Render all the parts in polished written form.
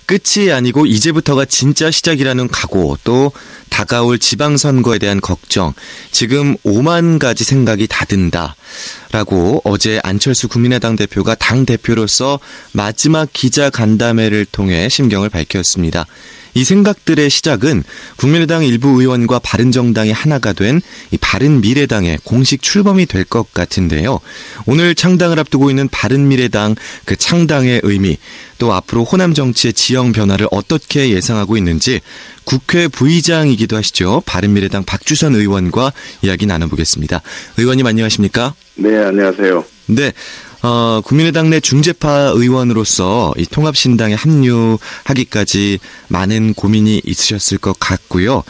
끝이 아니고 이제부터가 진짜 시작이라는 각오, 또 다가올 지방선거에 대한 걱정, 지금 5만 가지 생각이 다 든다라고 어제 안철수 국민의당 대표가 당 대표로서 마지막 기자간담회를 통해 심경을 밝혔습니다. 이 생각들의 시작은 국민의당 일부 의원과 바른정당이 하나가 된 이 바른미래당의 공식 출범이 될 것 같은데요. 오늘 창당을 앞두고 있는 바른미래당 그 창당의 의미, 또 앞으로 호남 정치의 지형 변화를 어떻게 예상하고 있는지 국회 부의장이기도 하시죠. 바른미래당 박주선 의원과 이야기 나눠보겠습니다. 의원님 안녕하십니까? 네, 안녕하세요. 네. 국민의당 내 중재파 의원으로서 이 통합신당에 합류하기까지 많은 고민이 있으셨을 것 같고요.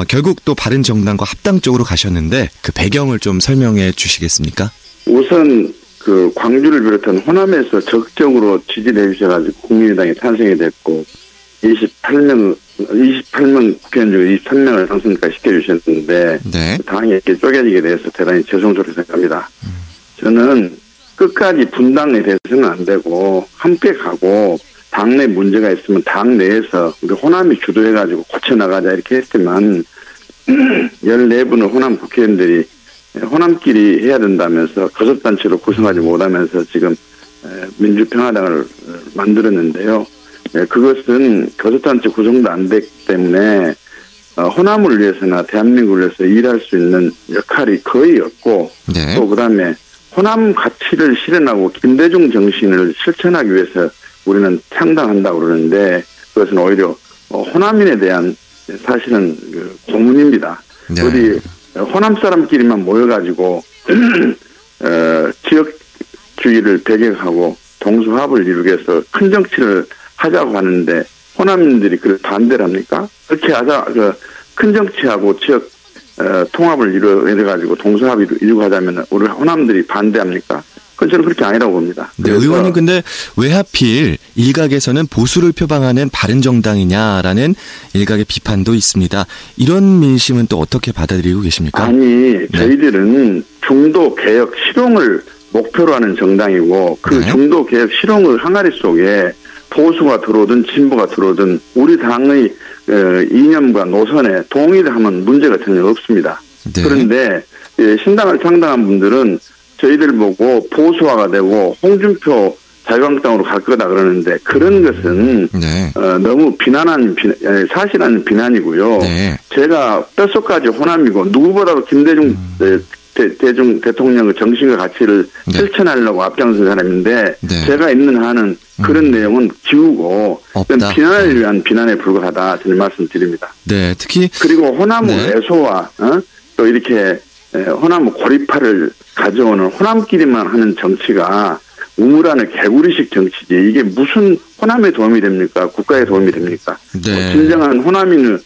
결국 또 바른정당과 합당 쪽으로 가셨는데 그 배경을 좀 설명해 주시겠습니까? 우선 그 광주를 비롯한 호남에서 적극적으로 지지를 해주셔가지고 국민의당이 탄생이 됐고 28명 국회의원 중에 23명을 당선까지 시켜주셨는데 네. 당이 이렇게 쪼개지게 돼서 대단히 죄송스럽게 생각합니다. 저는 끝까지 분당이 돼서는 안 되고 함께 가고 당내 문제가 있으면 당 내에서 우리 호남이 주도해가지고 고쳐나가자 이렇게 했지만 14분의 호남 국회의원들이 호남끼리 해야 된다면서 거듭단체로 구성하지 못하면서 지금 민주평화당을 만들었는데요. 그것은 거듭단체 구성도 안 됐기 때문에 호남을 위해서나 대한민국을 위해서 일할 수 있는 역할이 거의 없고 네. 또 그다음에 호남 가치를 실현하고 김대중 정신을 실천하기 위해서 우리는 창당한다고 그러는데 그것은 오히려 호남인에 대한 사실은 그 고문입니다. 네. 우리 호남 사람끼리만 모여가지고 지역주의를 배격하고 동서합을 이루기 위해서 큰 정치를 하자고 하는데 호남인들이 그걸 반대를 합니까? 그렇게 하자 큰 정치하고 지역 통합을 이루어가지고 동서합을 이루고 하자면 우리 호남들이 반대합니까? 그건 저는 그렇게 아니라고 봅니다. 네, 의원님 근데 왜 하필 일각에서는 보수를 표방하는 바른정당이냐라는 일각의 비판도 있습니다. 이런 민심은 또 어떻게 받아들이고 계십니까? 아니 저희들은 중도 개혁 실용을 목표로 하는 정당이고 그 네. 중도 개혁 실용의 항아리 속에 보수가 들어오든 진보가 들어오든 우리 당의 이념과 노선에 동의를 하면 문제가 전혀 없습니다. 네. 그런데 신당을 창당한 분들은 저희들 보고 보수화가 되고 홍준표 자유한국당으로 갈 거다 그러는데 그런 것은 네. 너무 사실 아닌 비난이고요. 네. 제가 뼛속까지 호남이고 누구보다도 김대중 대통령의 정신과 가치를 네. 실천하려고 앞장선 사람인데 네. 제가 있는 한은 그런 내용은 지우고 비난을 위한 비난에 불과하다 저는 말씀드립니다. 네, 특히 그리고 호남의 네. 애소와 또 이렇게 호남 고립화를 가져오는 호남끼리만 하는 정치가 우물안의 개구리식 정치지 이게 무슨 호남에 도움이 됩니까? 국가에 도움이 됩니까? 네. 진정한 호남인의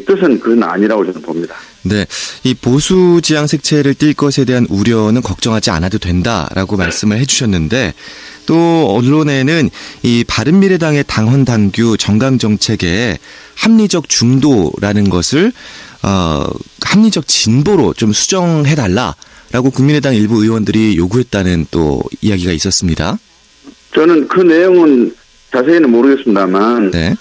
뜻은 그건 아니라고 저는 봅니다. 네, 이 보수 지향 색채를 띌 것에 대한 우려는 걱정하지 않아도 된다라고 말씀을 해주셨는데 또 언론에는 이 바른미래당의 당헌 당규 정강 정책에 합리적 중도라는 것을 합리적 진보로 좀 수정해달라라고 국민의당 일부 의원들이 요구했다는 또 이야기가 있었습니다. 저는 그 내용은 자세히는 모르겠습니다만 네.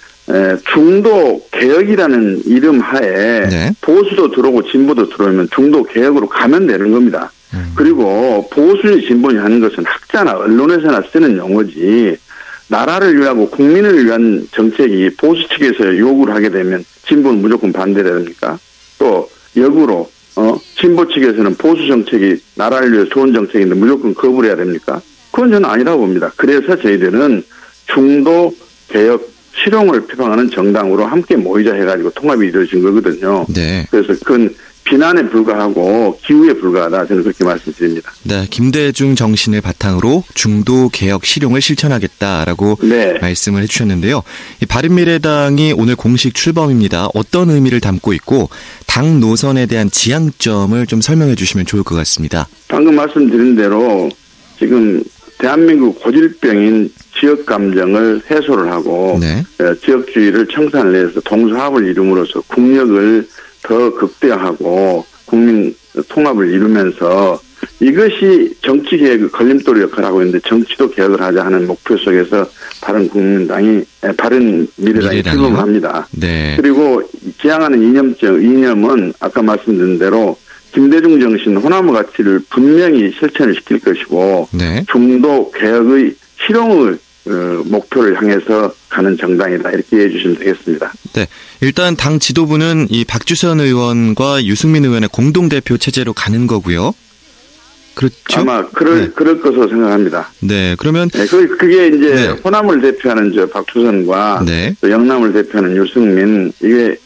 중도 개혁이라는 이름 하에 네. 보수도 들어오고 진보도 들어오면 중도 개혁으로 가면 되는 겁니다. 그리고 보수의 진보니 하는 것은 학자나 언론에서나 쓰는 용어지 나라를 위하고 국민을 위한 정책이 보수 측에서 요구를 하게 되면 진보는 무조건 반대해야 됩니까? 또 역으로 진보 측에서는 보수 정책이 나라를 위해 좋은 정책인데 무조건 거부를 해야 됩니까? 그건 저는 아니라고 봅니다. 그래서 저희들은 중도 개혁 실용을 표방하는 정당으로 함께 모이자 해가지고 통합이 이루어진 거거든요. 네. 그래서 그건 비난에 불과하고 기우에 불과하다 저는 그렇게 말씀드립니다. 네, 김대중 정신을 바탕으로 중도 개혁 실용을 실천하겠다라고 네. 말씀을 해주셨는데요. 이 바른미래당이 오늘 공식 출범입니다. 어떤 의미를 담고 있고 당 노선에 대한 지향점을 좀 설명해 주시면 좋을 것 같습니다. 방금 말씀드린 대로 지금 대한민국 고질병인 지역 감정을 해소를 하고 네. 지역주의를 청산을 해서 동서합을 이룸으로써 국력을 더 극대화하고 국민 통합을 이루면서 이것이 정치 개혁의 걸림돌 역할을 하고 있는데 정치도 개혁을 하자 하는 목표 속에서 바른미래당이 출범을 합니다. 네. 그리고 지향하는 이념은 아까 말씀드린 대로 김대중 정신, 호남의 가치를 분명히 실천을 시킬 것이고 네. 중도 개혁의 실용을 목표를 향해서 가는 정당이다. 이렇게 이해해 주시면 되겠습니다. 네. 일단 당 지도부는 이 박주선 의원과 유승민 의원의 공동대표 체제로 가는 거고요. 그렇죠? 아마 그럴 것으로 생각합니다. 네. 그러면. 네, 그게 이제 네. 호남을 대표하는 박주선과 네. 또 영남을 대표하는 유승민, 이게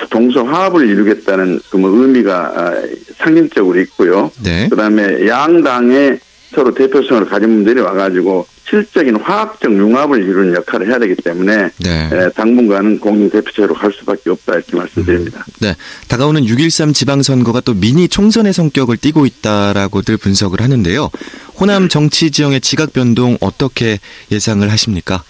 동서 화합을 이루겠다는 그 의미가 상징적으로 있고요. 네. 그 다음에 양당의 서로 대표성을 가진 분들이 와가지고 실적인 화학적 융합을 이루는 역할을 해야 되기 때문에 네. 당분간은 공동대표체로 갈 수밖에 없다 이렇게 말씀드립니다. 네. 다가오는 6.13 지방선거가 또 미니 총선의 성격을 띠고 있다라고들 분석을 하는데요. 호남 정치 지형의 지각 변동 어떻게 예상을 하십니까?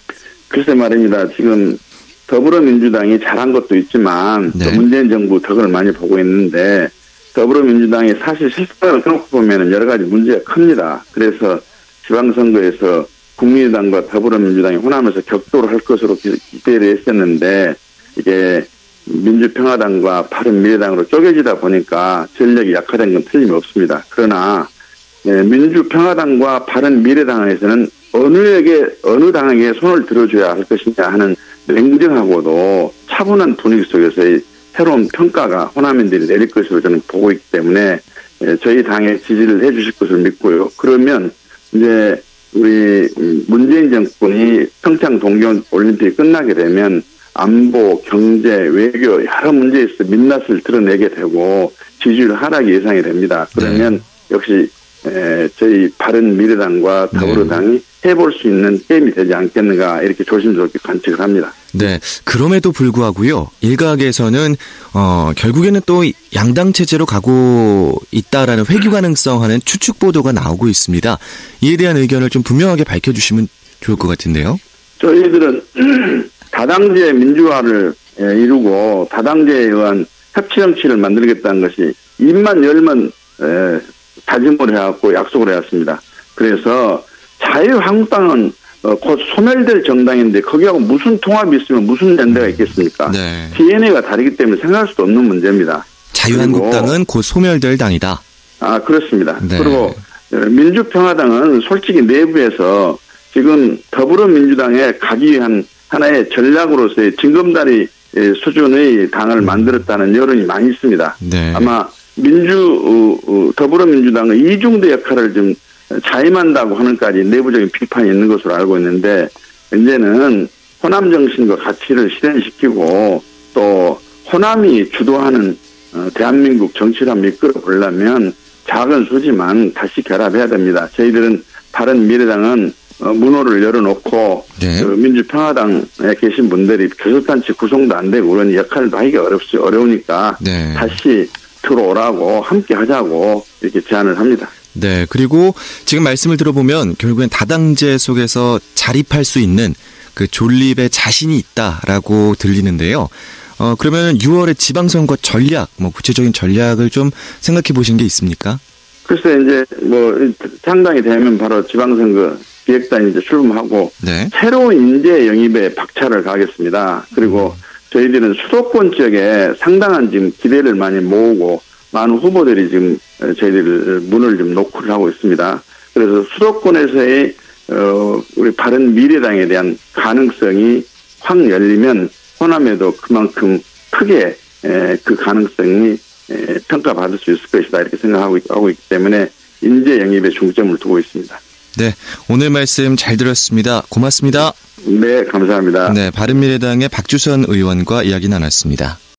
글쎄 말입니다. 지금 더불어민주당이 잘한 것도 있지만 네. 또 문재인 정부 덕을 많이 보고 있는데 더불어민주당이 사실 실상을 끊고 보면 여러 가지 문제가 큽니다. 그래서 지방선거에서 국민의당과 더불어민주당이 호남에서 격돌을 할 것으로 기대를 했었는데 이게 민주평화당과 바른미래당으로 쪼개지다 보니까 전력이 약화된 건 틀림없습니다. 그러나 민주평화당과 바른미래당에서는 어느 당에게 손을 들어줘야 할 것이냐 하는 냉정하고도 차분한 분위기 속에서의 새로운 평가가 호남인들이 내릴 것으로 저는 보고 있기 때문에 저희 당에 지지를 해 주실 것을 믿고요. 그러면 이제 우리 문재인 정권이 평창 동계올림픽이 끝나게 되면 안보, 경제, 외교 여러 문제에서 민낯을 드러내게 되고 지지율 하락이 예상이 됩니다. 그러면 역시 저희 바른미래당과 더불어당이 해볼 수 있는 게임이 되지 않겠는가 이렇게 조심스럽게 관측을 합니다. 네. 그럼에도 불구하고요. 일각에서는 결국에는 또 양당 체제로 가고 있다라는 회귀 가능성 하는 추측 보도가 나오고 있습니다. 이에 대한 의견을 좀 분명하게 밝혀주시면 좋을 것 같은데요. 저희들은 다당제 민주화를 이루고 다당제에 의한 협치정치를 만들겠다는 것이 입만 열면 다짐을 해왔고 약속을 해왔습니다. 그래서 자유한국당은 곧 소멸될 정당인데 거기하고 무슨 통합이 있으면 무슨 연대가 있겠습니까? 네. DNA가 다르기 때문에 생각할 수도 없는 문제입니다. 자유한국당은 곧 소멸될 당이다. 그렇습니다. 네. 그리고 민주평화당은 솔직히 내부에서 지금 더불어민주당에 가기 위한 하나의 전략으로서의 징검다리 수준의 당을 만들었다는 여론이 많이 있습니다. 네. 아마 더불어민주당의 이중대 역할을 좀 자임한다고 하는까지 내부적인 비판이 있는 것으로 알고 있는데 이제는 호남 정신과 가치를 실현시키고 또 호남이 주도하는 대한민국 정치를 이끌어 보려면 작은 수지만 다시 결합해야 됩니다. 저희들은 바른미래당은 문호를 열어놓고 네. 민주평화당에 계신 분들이 교섭단체 구성도 안 되고 그런 역할도 하기가 어려우니까 네. 다시 들어오라고 함께 하자고 이렇게 제안을 합니다. 네. 그리고 지금 말씀을 들어보면 결국엔 다당제 속에서 자립할 수 있는 그 존립에 자신이 있다라고 들리는데요. 그러면 6월에 지방선거 전략, 구체적인 전략을 좀 생각해 보신 게 있습니까? 글쎄, 이제 상당히 되면 바로 지방선거 기획단이 이제 출범하고 네. 새로운 인재 영입에 박차를 가하겠습니다. 그리고 저희들은 수도권 지역에 상당한 지금 기대를 많이 모으고 많은 후보들이 지금 저희들 문을 좀 노크를 하고 있습니다. 그래서 수도권에서의 우리 바른미래당에 대한 가능성이 확 열리면 호남에도 그만큼 크게 그 가능성이 평가받을 수 있을 것이다 이렇게 생각하고 있기 때문에 인재 영입에 중점을 두고 있습니다. 네, 오늘 말씀 잘 들었습니다. 고맙습니다. 네, 감사합니다. 네, 바른미래당의 박주선 의원과 이야기 나눴습니다.